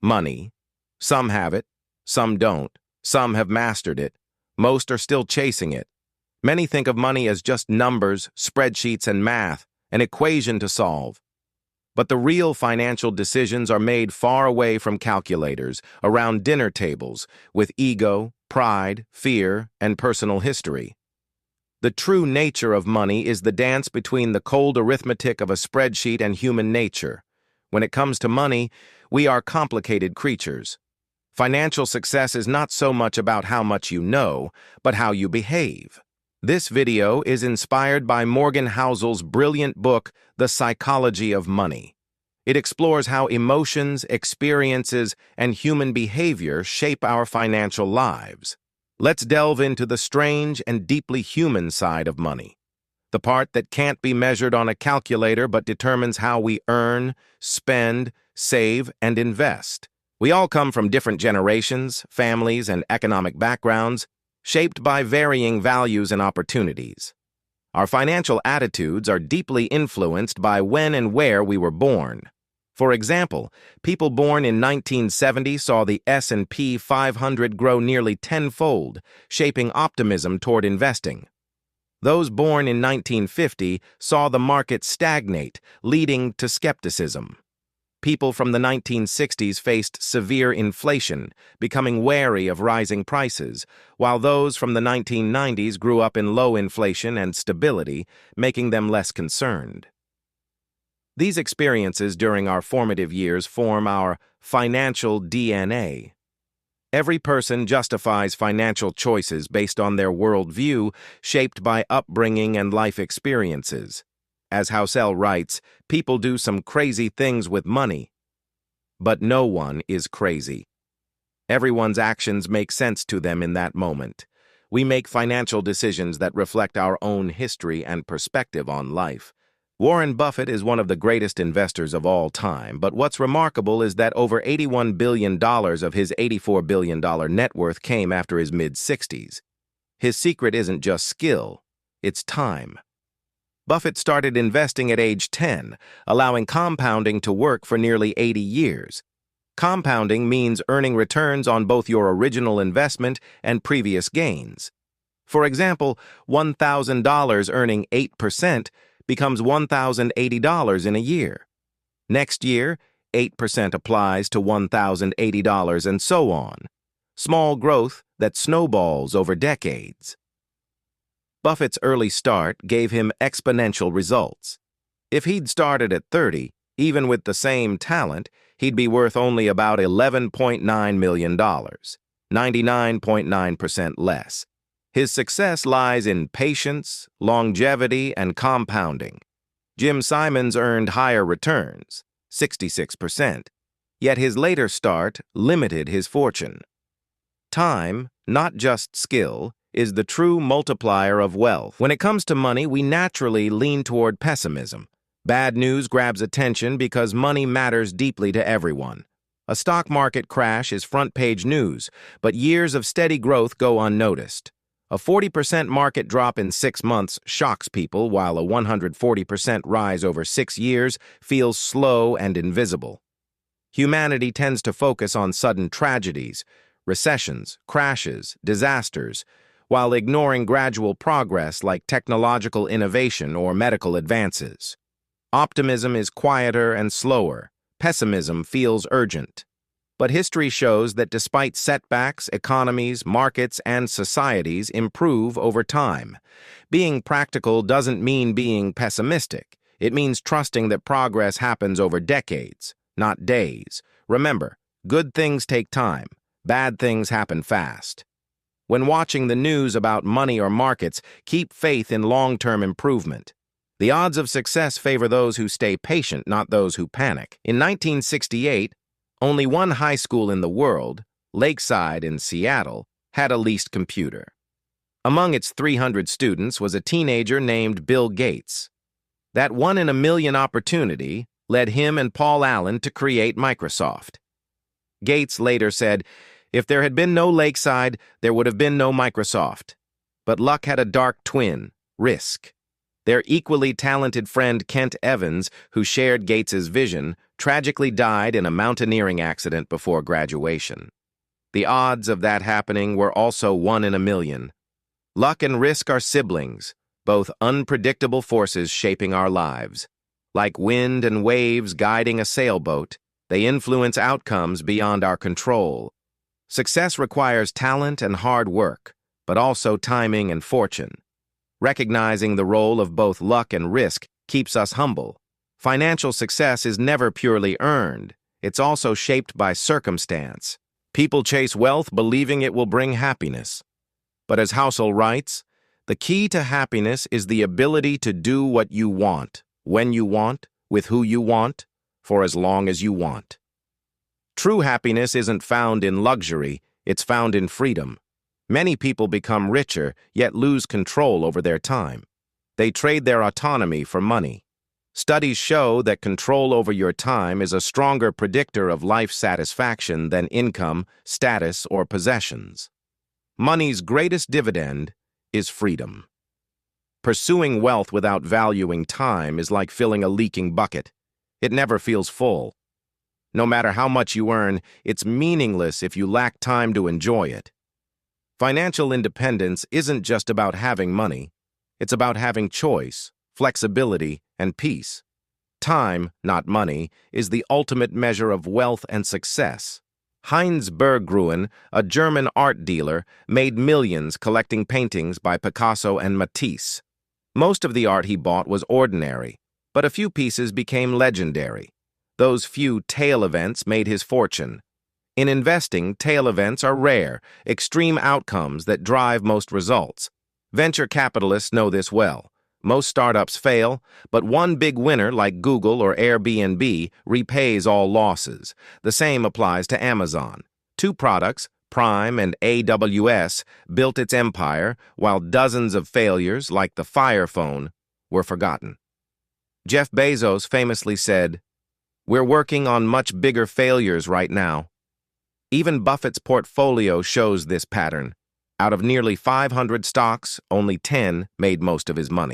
Money. Some have it, some don't. Some have mastered it. Most are still chasing it. Many think of money as just numbers, spreadsheets, and math, an equation to solve. But the real financial decisions are made far away from calculators, around dinner tables, with ego, pride, fear, and personal history. The true nature of money is the dance between the cold arithmetic of a spreadsheet and human nature. When it comes to money, we are complicated creatures. Financial success is not so much about how much you know, but how you behave. This video is inspired by Morgan Housel's brilliant book, The Psychology of Money. It explores how emotions, experiences, and human behavior shape our financial lives. Let's delve into the strange and deeply human side of money, the part that can't be measured on a calculator but determines how we earn, spend, save, and invest. We all come from different generations, families, and economic backgrounds, shaped by varying values and opportunities. Our financial attitudes are deeply influenced by when and where we were born. For example, people born in 1970 saw the S&P 500 grow nearly tenfold, shaping optimism toward investing. Those born in 1950 saw the market stagnate, leading to skepticism. People from the 1960s faced severe inflation, becoming wary of rising prices, while those from the 1990s grew up in low inflation and stability, making them less concerned. These experiences during our formative years form our financial DNA. Every person justifies financial choices based on their worldview, shaped by upbringing and life experiences. As Housel writes, people do some crazy things with money. But no one is crazy. Everyone's actions make sense to them in that moment. We make financial decisions that reflect our own history and perspective on life. Warren Buffett is one of the greatest investors of all time, but what's remarkable is that over $81 billion of his $84 billion net worth came after his mid-60s. His secret isn't just skill, it's time. Buffett started investing at age 10, allowing compounding to work for nearly 80 years. Compounding means earning returns on both your original investment and previous gains. For example, $1,000 earning 8% becomes $1,080 in a year. Next year, 8% applies to $1,080 and so on. Small growth that snowballs over decades. Buffett's early start gave him exponential results. If he'd started at 30, even with the same talent, he'd be worth only about $11.9 million, 99.9% less. His success lies in patience, longevity, and compounding. Jim Simons earned higher returns, 66%, yet his later start limited his fortune. Time, not just skill, is the true multiplier of wealth. When it comes to money, we naturally lean toward pessimism. Bad news grabs attention because money matters deeply to everyone. A stock market crash is front-page news, but years of steady growth go unnoticed. A 40% market drop in 6 months shocks people, while a 140% rise over 6 years feels slow and invisible. Humanity tends to focus on sudden tragedies, recessions, crashes, disasters, while ignoring gradual progress like technological innovation or medical advances. Optimism is quieter and slower. Pessimism feels urgent. But history shows that despite setbacks, economies, markets, and societies improve over time. Being practical doesn't mean being pessimistic. It means trusting that progress happens over decades, not days. Remember, good things take time. Bad things happen fast. When watching the news about money or markets, keep faith in long-term improvement. The odds of success favor those who stay patient, not those who panic. In 1968, only one high school in the world, Lakeside in Seattle, had a leased computer. Among its 300 students was a teenager named Bill Gates. That one-in-a-million opportunity led him and Paul Allen to create Microsoft. Gates later said, "If there had been no Lakeside, there would have been no Microsoft." But luck had a dark twin, risk. Their equally talented friend Kent Evans, who shared Gates's vision, tragically died in a mountaineering accident before graduation. The odds of that happening were also 1 in a million. Luck and risk are siblings, both unpredictable forces shaping our lives. Like wind and waves guiding a sailboat, they influence outcomes beyond our control. Success requires talent and hard work, but also timing and fortune. Recognizing the role of both luck and risk keeps us humble. Financial success is never purely earned. It's also shaped by circumstance. People chase wealth believing it will bring happiness. But as Housel writes, the key to happiness is the ability to do what you want, when you want, with who you want, for as long as you want. True happiness isn't found in luxury, it's found in freedom. Many people become richer, yet lose control over their time. They trade their autonomy for money. Studies show that control over your time is a stronger predictor of life satisfaction than income, status, or possessions. Money's greatest dividend is freedom. Pursuing wealth without valuing time is like filling a leaking bucket. It never feels full. No matter how much you earn, it's meaningless if you lack time to enjoy it. Financial independence isn't just about having money. It's about having choice, flexibility, and peace. Time, not money, is the ultimate measure of wealth and success. Heinz Berggruen, a German art dealer, made millions collecting paintings by Picasso and Matisse. Most of the art he bought was ordinary, but a few pieces became legendary. Those few tail events made his fortune. In investing, tail events are rare, extreme outcomes that drive most results. Venture capitalists know this well. Most startups fail, but one big winner like Google or Airbnb repays all losses. The same applies to Amazon. 2 products, Prime and AWS, built its empire, while dozens of failures, like the Fire Phone, were forgotten. Jeff Bezos famously said, "We're working on much bigger failures right now." Even Buffett's portfolio shows this pattern. Out of nearly 500 stocks, only 10 made most of his money.